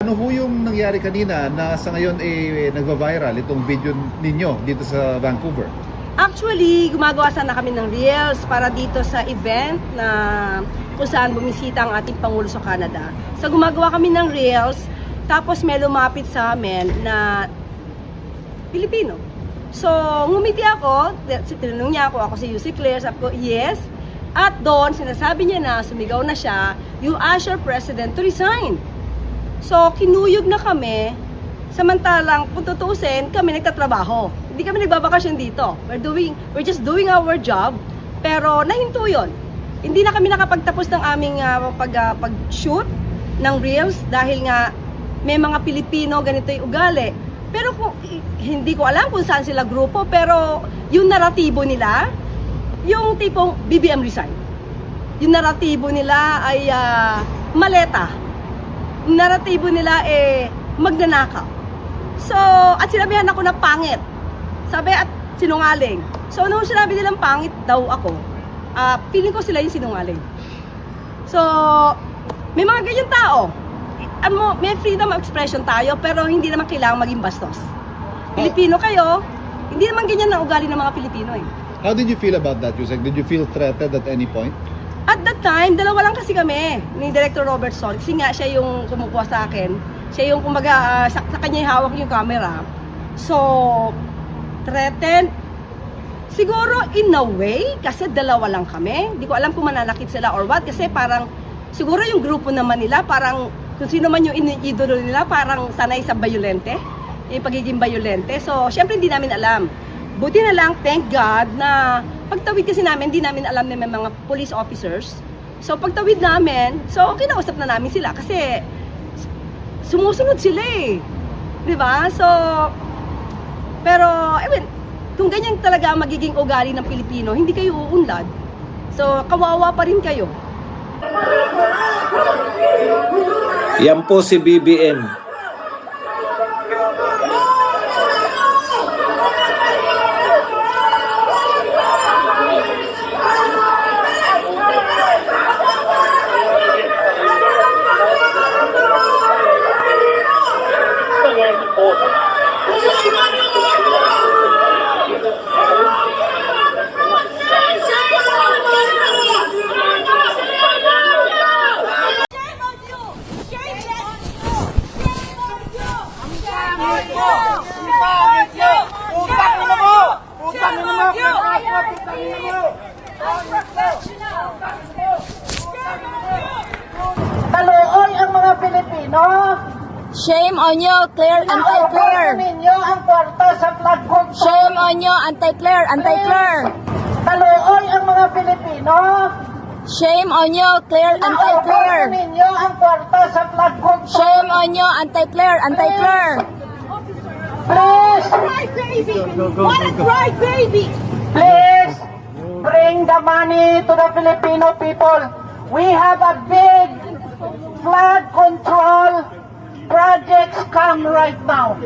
Ano ho yung nangyari kanina na sa ngayon nagva-viral itong video ninyo dito sa Vancouver? Actually, gumagawa sana kami ng reels para dito sa event na kung saan bumisita ang ating Pangulo sa Canada. So gumagawa kami ng reels, tapos may lumapit sa amin na Pilipino. So ngumiti ako, tinanong niya ako si Yussi Claire, sabi ko, yes. At doon, sinasabi niya na, sumigaw na siya, you ask your president to resign. So, kinuyog na kami, samantalang, kung tutuusin, kami nagtatrabaho. Hindi kami nagbabakasyon dito. We're just doing our job, pero nahinto yun. Hindi na kami nakapagtapos ng aming pag-shoot ng reels dahil nga may mga Pilipino ganito yung ugali. Pero hindi ko alam kung saan sila grupo, pero yung naratibo nila, yung tipong BBM resign. Yung naratibo nila ay maleta. Yung naratibo nila magnanakaw. So, at sinabihan ako na pangit. Sabi at sinungaling. So, nung sinabi nilang pangit daw ako, feeling ko sila yung sinungaling. So, may mga ganyan tao. May freedom of expression tayo, pero hindi naman kailangan maging bastos. Pilipino kayo, hindi naman ganyan ang ugali ng mga Pilipino eh. How did you feel about that, Yusek? Did you feel threatened at any point? At that time, dalawa lang kasi kami ni Director Robertson. Kasi nga siya yung kumukuha sa akin. Siya yung kumbaga, sa kanya yung hawak yung camera. So, threatened. Siguro in a way, kasi dalawa lang kami. Hindi ko alam kung mananakit sila or what. Kasi parang, siguro yung grupo naman nila, parang kung sino man yung idolo nila, parang sanay sa violente. Yung pagiging violente. So, syempre hindi namin alam. Buti na lang, thank God, na pagtawid kasi namin, hindi namin alam na may mga police officers. So, pagtawid namin, so, kinausap na namin sila kasi sumusunod sila eh. Diba? So, pero, kung ganyan talaga ang magiging ugali ng Pilipino, hindi kayo uunlad. So, kawawa pa rin kayo. Yan po si BBM. Taluoy ang mga Pilipino. Shame on you, Claire, anti-Claire. Ninyo ang kwarta sa flood control. Shame on you, anti-Claire, anti-Claire. Taluoy ang mga Pilipino. Shame on you, Claire, anti-Claire. Ninyo ang kwarta sa flood control. Shame on you, anti-Claire, anti-Claire. Please, What a cry, baby! please, bring the money to the Filipino people. We have a big flood control projects come right now.